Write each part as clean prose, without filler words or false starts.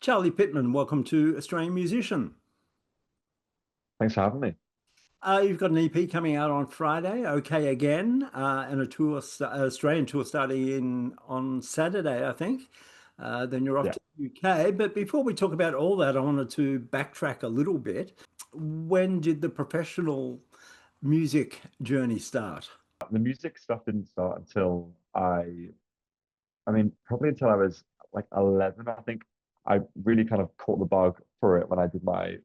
Charlie Pittman, welcome to Australian Musician. Thanks for having me. You've got an EP coming out on Friday, Okay.Again, and a tour, Australian tour starting in on Saturday, I think. Then you're off Yeah, to the UK. But before we talk about all that, I wanted to backtrack a little bit. When did the professional music journey start? the music stuff didn't start until I mean, probably until I was like 11. I think I really kind of caught the bug for it when I did my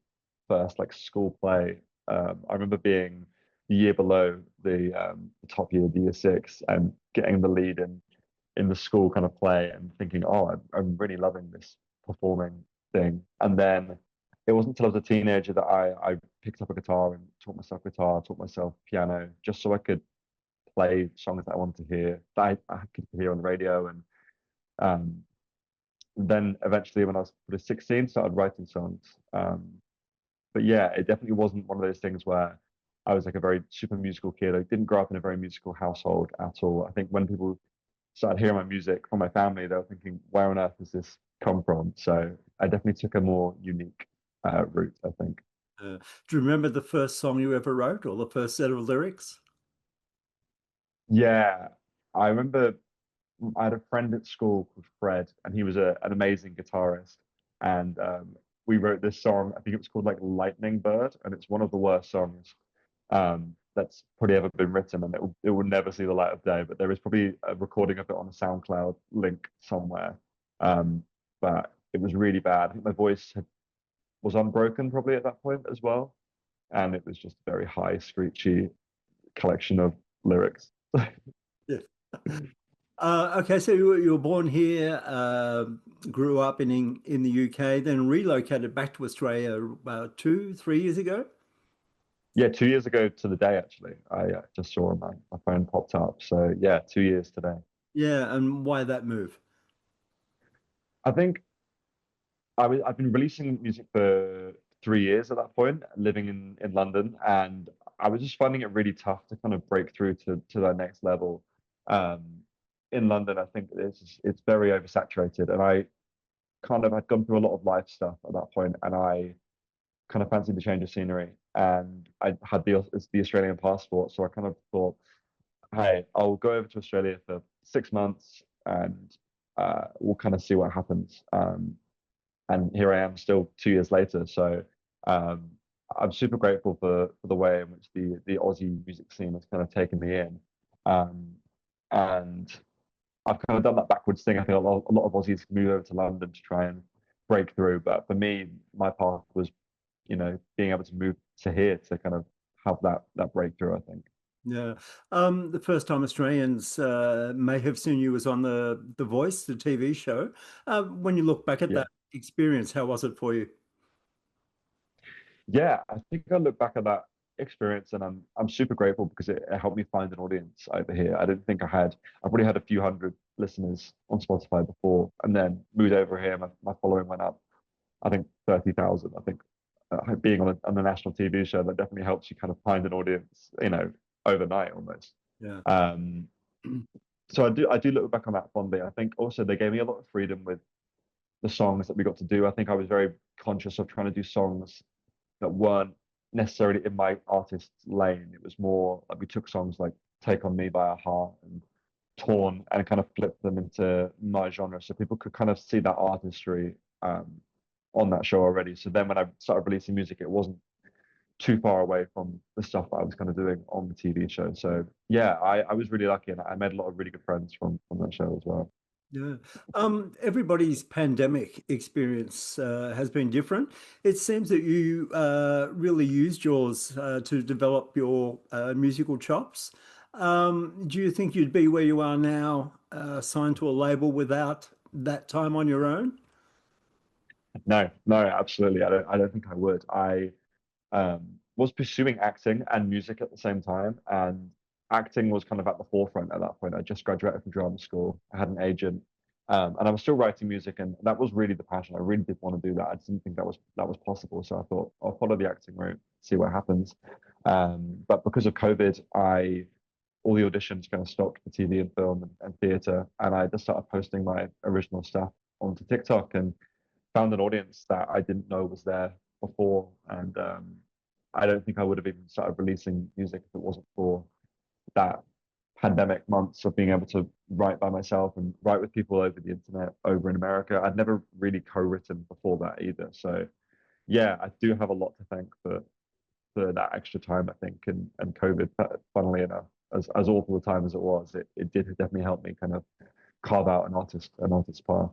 first like school play. I remember being the year below the top year, the year six, and getting the lead in the school kind of play and thinking, oh, I'm really loving this performing thing. And then it wasn't until I was a teenager that I picked up a guitar and taught myself guitar, taught myself piano, just so I could play songs that I wanted to hear, that I could hear on the radio. And um, then eventually, when I was sort of 16, started writing songs. But yeah, it definitely wasn't one of those things where I was like a very super musical kid. I didn't grow up in a very musical household at all. I think when people started hearing my music from my family, they were thinking, where on earth does this come from? So I definitely took a more unique route, I think. Do you remember the first song you ever wrote or the first set of lyrics? Yeah, I remember I had a friend at school called Fred, and he was an amazing guitarist. And we wrote this song. I think it was called like Lightning Bird, and it's one of the worst songs that's probably ever been written, and it will never see the light of day. But there is probably a recording of it on a SoundCloud link somewhere. Um, but it was really bad. I think my was unbroken probably at that point as well, and it was just a very high, screechy collection of lyrics. Yeah. Okay, so you were born here, grew up in the UK, then relocated back to Australia about 2, 3 years ago. Yeah, 2 years ago to the day, actually. I just saw my phone popped up. So yeah, 2 years today. Yeah, and why that move? I think I've been releasing music for 3 years at that point, living in London, and I was just finding it really tough to kind of break through to that next level. Um, in London, I think it's very oversaturated, and I kind of had gone through a lot of life stuff at that point, and I kind of fancied the change of scenery, and I had the Australian passport, so I kind of thought, hey, I'll go over to Australia for 6 months and we'll kind of see what happens. And here I am still 2 years later. So um, I'm super grateful for the way in which the Aussie music scene has kind of taken me in. Um, and I've kind of done that backwards thing. I think a lot of Aussies move over to London to try and break through. But for me, my path was, being able to move to here to kind of have that breakthrough, I think. Yeah. The first time Australians may have seen you was on the Voice, the TV show. When you look back at Yeah. that experience, how was it for you? Yeah, I think I look back at that experience and I'm super grateful because it helped me find an audience over here. I didn't think I probably had a few hundred listeners on Spotify before, and then moved over here. My following went up, I think 30,000. I think being on a national TV show, that definitely helps you kind of find an audience, overnight almost. Yeah. Um, so I do look back on that fondly. I think also they gave me a lot of freedom with the songs that we got to do. I think I was very conscious of trying to do songs that weren't necessarily in my artist's lane. It was more like we took songs like Take On Me by Heart and Torn and kind of flipped them into my genre so people could kind of see that artistry on that show already. So then when I started releasing music, it wasn't too far away from the stuff that I was kind of doing on the TV show. So yeah, I was really lucky and I made a lot of really good friends from that show as well. Yeah. Everybody's pandemic experience has been different. It seems that you really used yours to develop your musical chops. Do you think you'd be where you are now, signed to a label without that time on your own? No, no, absolutely. I don't think I would. I was pursuing acting and music at the same time, and acting was kind of at the forefront at that point. I just graduated from drama school. I had an agent, and I was still writing music, and that was really the passion. I really did want to do that. I didn't think that was possible, so I thought I'll follow the acting route, see what happens. But because of COVID, I all the auditions kind of stopped for TV and film and theatre, and I just started posting my original stuff onto TikTok and found an audience that I didn't know was there before, and I don't think I would have even started releasing music if it wasn't for that pandemic months of being able to write by myself and write with people over the internet over in America. I'd never really co-written before that either. So yeah, I do have a lot to thank for that extra time, I think, and COVID, funnily enough, as awful a time as it was, it did definitely help me kind of carve out an artist path.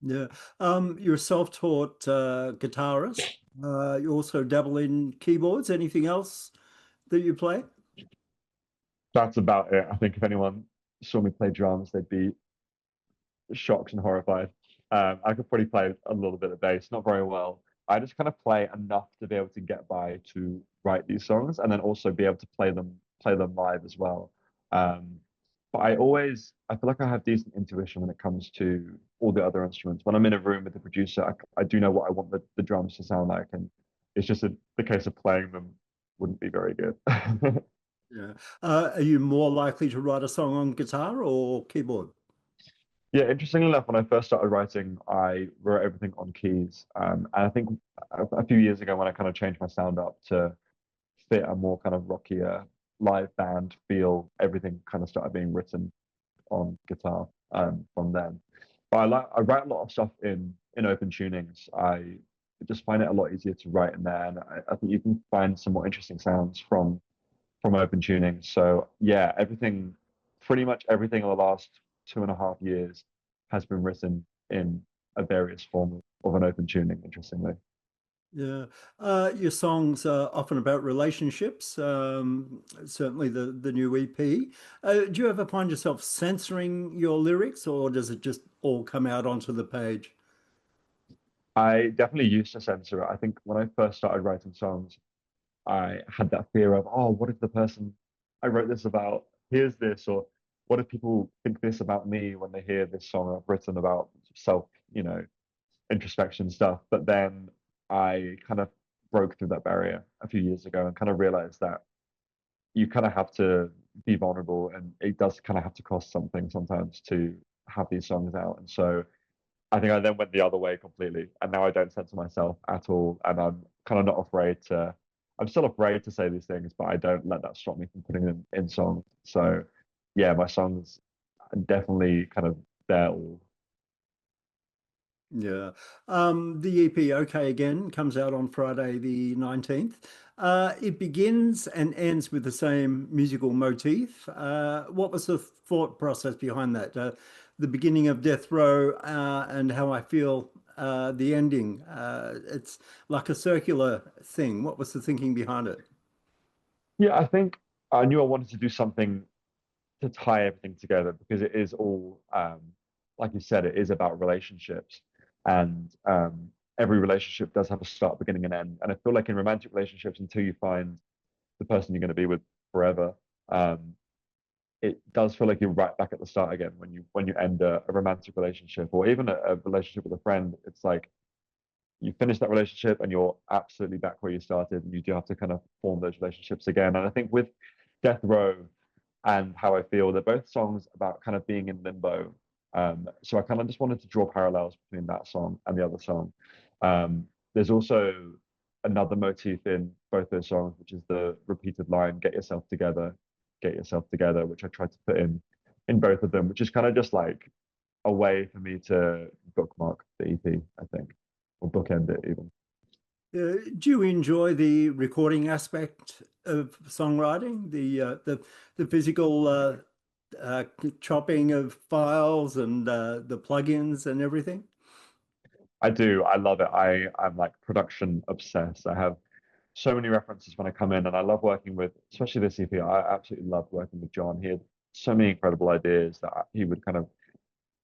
Yeah. You're a self-taught guitarist. You also dabble in keyboards. Anything else that you play? That's about it. I think if anyone saw me play drums, they'd be shocked and horrified. I could probably play a little bit of bass, not very well. I just kind of play enough to be able to get by to write these songs, and then also be able to play them live as well. Um, but I feel like I have decent intuition when it comes to all the other instruments. When I'm in a room with the producer, I do know what I want the drums to sound like, and it's just the case of playing them wouldn't be very good. Yeah. Are you more likely to write a song on guitar or keyboard? Yeah, interestingly enough, when I first started writing, I wrote everything on keys. And I think a few years ago, when I kind of changed my sound up to fit a more kind of rockier live band feel, everything kind of started being written on guitar from then. But I write a lot of stuff in open tunings. I just find it a lot easier to write in there, and I think you can find some more interesting sounds from open tuning. So yeah, pretty much everything in the last 2.5 years has been written in a various form of an open tuning, interestingly. Yeah. Your songs are often about relationships, certainly the new EP. Do you ever find yourself censoring your lyrics, or does it just all come out onto the page? I definitely used to censor it. I think when I first started writing songs, I had that fear of, oh, what if the person I wrote this about hears this, or what if people think this about me when they hear this song I've written about self, introspection stuff. But then I kind of broke through that barrier a few years ago and kind of realized that you kind of have to be vulnerable, and it does kind of have to cost something sometimes to have these songs out. And so I think I then went the other way completely, and now I don't censor myself at all, and I'm kind of not afraid to. I'm still afraid to say these things, but I don't let that stop me from putting them in songs. So, yeah, my songs are definitely kind of there all. Yeah. The EP Okay.Again comes out on Friday the 19th. It begins and ends with the same musical motif. What was the thought process behind that? The beginning of Death Row and How I Feel, the ending. It's like a circular thing. What was the thinking behind it? Yeah, I think I knew I wanted to do something to tie everything together, because it is all, like you said, it is about relationships, and every relationship does have a start, beginning, and end. And I feel like in romantic relationships, until you find the person you're going to be with forever, um, it does feel like you're right back at the start again when you end a romantic relationship, or even a relationship with a friend. It's like you finish that relationship and you're absolutely back where you started, and you do have to kind of form those relationships again. And I think with Death Row and How I Feel, they're both songs about kind of being in limbo. So I kind of just wanted to draw parallels between that song and the other song. There's also another motif in both those songs, which is the repeated line, get yourself together, which I tried to put in both of them, which is kind of just like a way for me to bookmark the EP, I think, or bookend it even. Do you enjoy the recording aspect of songwriting, the physical uh, chopping of files and the plugins and everything? I do. I love it. I'm like production obsessed. I have so many references when I come in, and I love working with, especially this EP. I absolutely love working with John. He had so many incredible ideas that he would kind of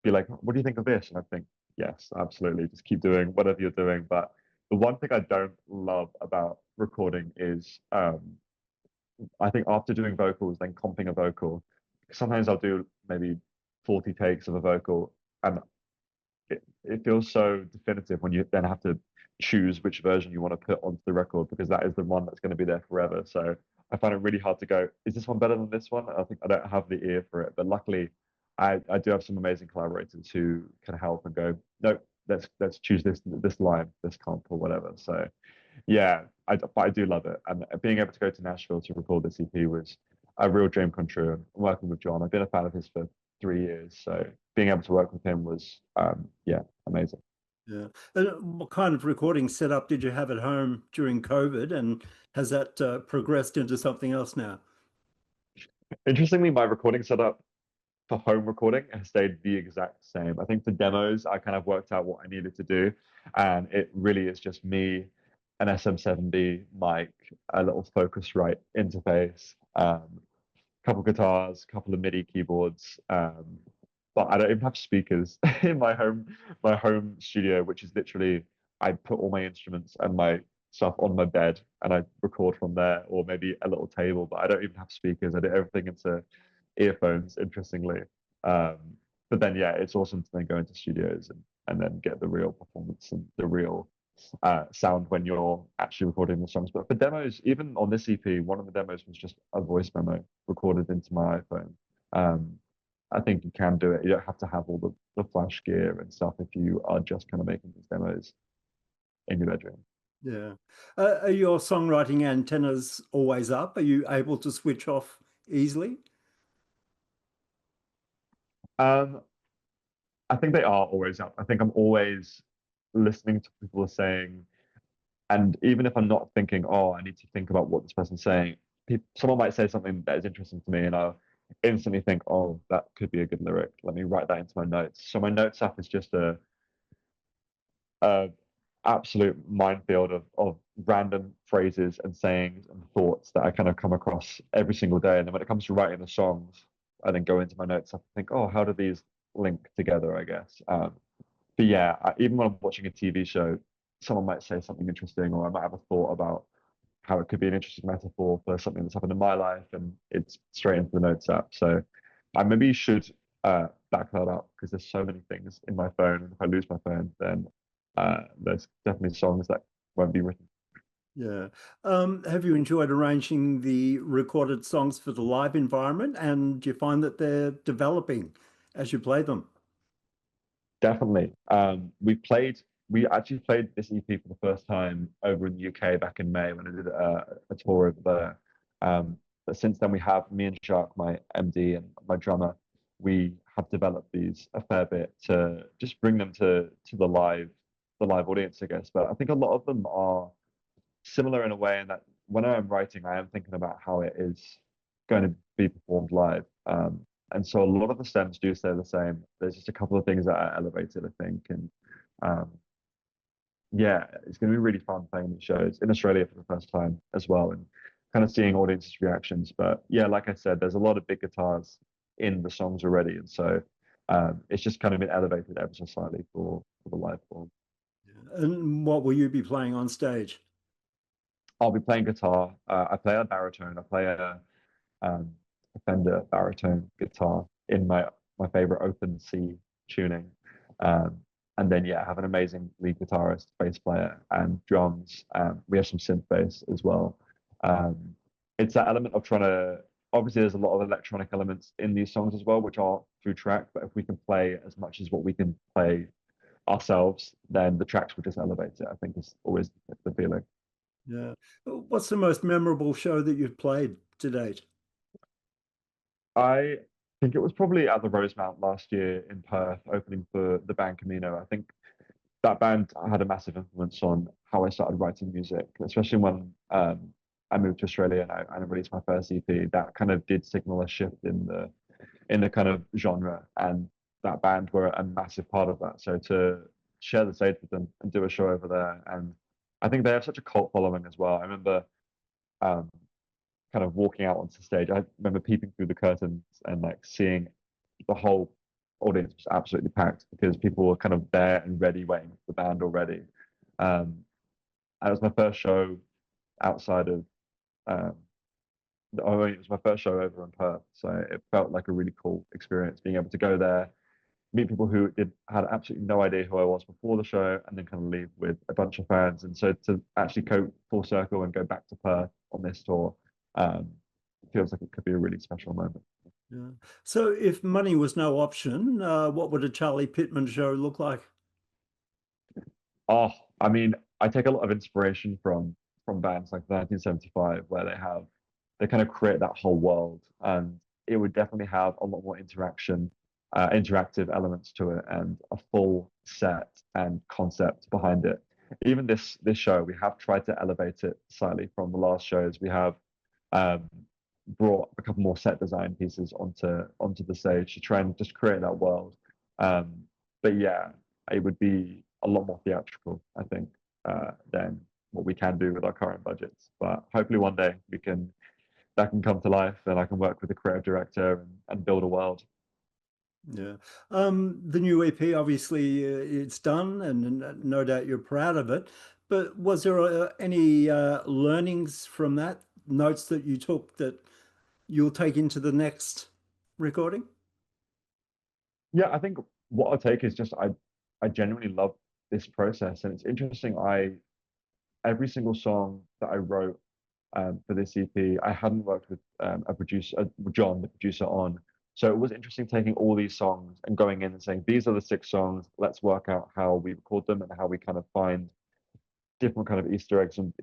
be like, "What do you think of this?" And I think, "Yes, absolutely. Just keep doing whatever you're doing." But the one thing I don't love about recording is, I think after doing vocals, then comping a vocal. Sometimes I'll do maybe 40 takes of a vocal, and it feels so definitive when you then have to choose which version you want to put onto the record, because that is the one that's going to be there forever. So I find it really hard to go, is this one better than this one? I think I don't have the ear for it, but luckily I do have some amazing collaborators who can help and go, no, let's choose this line, this comp or whatever. So yeah, but I do love it. And being able to go to Nashville to record this EP was a real dream come true. And working with John, I've been a fan of his for 3 years. So being able to work with him was, yeah, amazing. Yeah. And what kind of recording setup did you have at home during COVID? And has that progressed into something else now? Interestingly, my recording setup for home recording has stayed the exact same. I think for demos, I kind of worked out what I needed to do. And it really is just me, an SM7B mic, a little Focusrite interface, couple guitars, couple of MIDI keyboards. But I don't even have speakers in my home studio, which is literally I put all my instruments and my stuff on my bed and I record from there, or maybe a little table. But I don't even have speakers. I do everything into earphones, interestingly. Um, but then yeah, it's awesome to then go into studios and then get the real performance and the real sound when you're actually recording the songs. But for demos, even on this EP, one of the demos was just a voice memo recorded into my iPhone. Um, I think you can do it. You don't have to have all the flash gear and stuff if you are just kind of making these demos in your bedroom. Yeah. Are your songwriting antennas always up? Are you able to switch off easily? Um, I think they are always up. I think I'm always listening to people saying, and even if I'm not thinking, oh, I need to think about what this person's saying, someone might say something that is interesting to me, and I'll instantly think, oh, that could be a good lyric. Let me write that into my notes. So my notes app is just a absolute minefield of random phrases and sayings and thoughts that I kind of come across every single day. And then when it comes to writing the songs, I then go into my notes app and think, oh, how do these link together, I guess. But yeah, even when I'm watching a TV show, someone might say something interesting, or I might have a thought about how it could be an interesting metaphor for something that's happened in my life, and it's straight into the notes app. So I maybe should back that up because there's so many things in my phone, and if I lose my phone, then there's definitely songs that won't be written. Yeah. Have you enjoyed arranging the recorded songs for the live environment? And do you find that they're developing as you play them? Definitely. We actually played this EP for the first time over in the UK back in May when I did a tour over there. But since then, we have me and Jacques, my MD and my drummer, we have developed these a fair bit to just bring them to the live audience, I guess. But I think a lot of them are similar in a way in that when I'm writing, I am thinking about how it is going to be performed live. And so a lot of the stems do stay the same. There's just a couple of things that are elevated, I think. And um, yeah, it's going to be really fun playing these shows in Australia for the first time as well, and kind of seeing audiences' reactions. But yeah, like I said, there's a lot of big guitars in the songs already. And so it's just kind of been elevated ever so slightly for the live form. And what will you be playing on stage? I'll be playing guitar. I play a baritone. I play um, a Fender baritone guitar in my favorite open C tuning. Um, and then yeah, I have an amazing lead guitarist, bass player, and drums. We have some synth bass as well. Um, it's that element of trying to obviously there's a lot of electronic elements in these songs as well, which are through track. But if we can play as much as what we can play ourselves, then the tracks will just elevate it. I think is always the feeling. Yeah. What's the most memorable show that you've played to date? I think it was probably at the Rosemount last year in Perth, opening for the band Camino. I think that band had a massive influence on how I started writing music, especially when I moved to Australia and I released my first EP. That kind of did signal a shift in the kind of genre, and that band were a massive part of that. So to share the stage with them and do a show over there, and I think they have such a cult following as well. I remember um, kind of walking out onto the stage. I remember peeping through the curtains and like seeing the whole audience was absolutely packed because people were kind of there and ready, waiting for the band already. Um, and it was my first show outside of, um, oh, it was my first show over in Perth, so it felt like a really cool experience being able to go there, meet people who had absolutely no idea who I was before the show, and then kind of leave with a bunch of fans. And so to actually go full circle and go back to Perth on this tour um, feels like it could be a really special moment. Yeah. So if money was no option, what would a Charlie Pittman show look like? Oh, I mean, I take a lot of inspiration from bands like 1975, where they kind of create that whole world, and it would definitely have a lot more interactive elements to it, and a full set and concept behind it. Even this show, we have tried to elevate it slightly from the last shows. We have um, brought a couple more set design pieces onto the stage to try and just create that world. Um, but yeah, it would be a lot more theatrical, I think, than what we can do with our current budgets. But hopefully one day we can that can come to life and I can work with the creative director and build a world. Yeah. The new EP, obviously, it's done, and no doubt you're proud of it. But was there any learnings from that, notes that you took that you'll take into the next recording? Yeah, I think what I'll take is just I genuinely love this process, and it's interesting. I Every single song that I wrote for this EP, I hadn't worked with a producer, John, the producer, on. So it was interesting taking all these songs and going in and saying, these are the 6 songs. Let's work out how we record them and how we kind of find different kind of Easter eggs in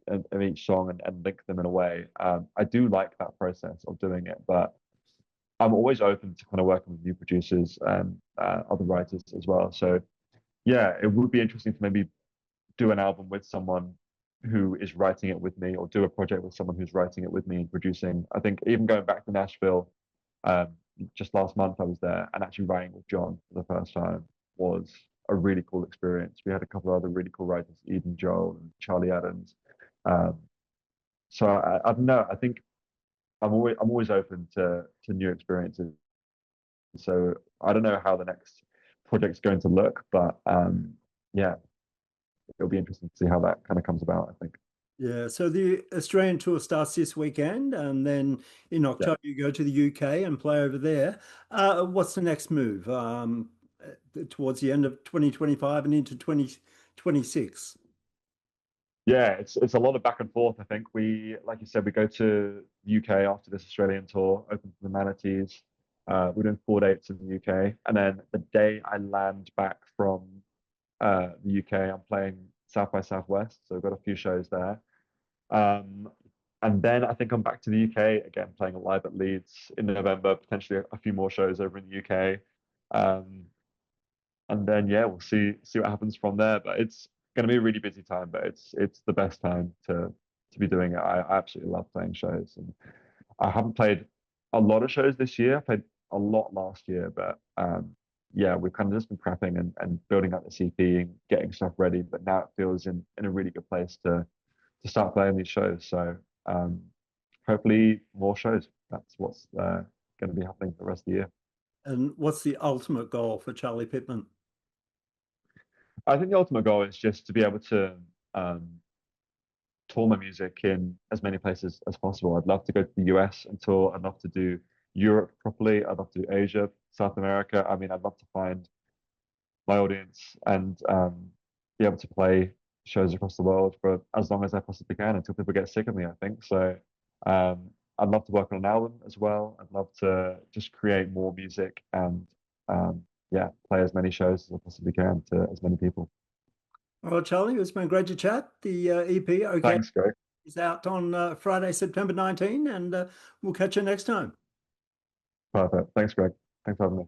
each song and link them in a way. I do like that process of doing it, but I'm always open to kind of working with new producers and other writers as well. So yeah, it would be interesting to maybe do an album with someone who is writing it with me, or do a project with someone who's writing it with me and producing. I think even going back to Nashville, um, just last month I was there, and actually writing with John for the first time was a really cool experience. We had a couple of other really cool writers, Eden Joel and Charlie Adams. Um, so I don't know. I think I'm always open to new experiences. So I don't know how the next project's going to look, but yeah, it'll be interesting to see how that kind of comes about, I think. Yeah, so the Australian tour starts this weekend, and then in Yeah. October you go to the UK and play over there. What's the next move towards the end of 2025 and into 2026? Yeah, it's a lot of back and forth. I think like you said, we go to the UK after this Australian tour, open for the Manatees. We're doing 4 dates in the UK, and then the day I land back from the UK, I'm playing South by Southwest. So we've got a few shows there. Um, and then I think I'm back to the UK again, playing live at Leeds in November, potentially a few more shows over in the UK. Um, and then yeah, we'll see what happens from there. But it's going to be a really busy time, but it's the best time to be doing it. I absolutely love playing shows, and I haven't played a lot of shows this year. I played a lot last year, but yeah, we've kind of just been prepping and building up the CP and getting stuff ready. But now it feels in a really good place to start playing these shows. So um, hopefully more shows. That's what's going to be happening for the rest of the year. And what's the ultimate goal for Charlie Pittman? I think the ultimate goal is just to be able to um, tour my music in as many places as possible. I'd love to go to the US and tour. I'd love to do Europe properly. I'd love to do Asia, South America. I mean, I'd love to find my audience and be able to play shows across the world for as long as I possibly can until people get sick of me, I think. So I'd love to work on an album as well. I'd love to just create more music and yeah, play as many shows as I possibly can to as many people. Well, Charlie, it's been great to chat. The EP, okay, Thanks, Greg. is out on Friday, September 19, and we'll catch you next time. Perfect. Thanks, Greg. Thanks for having me.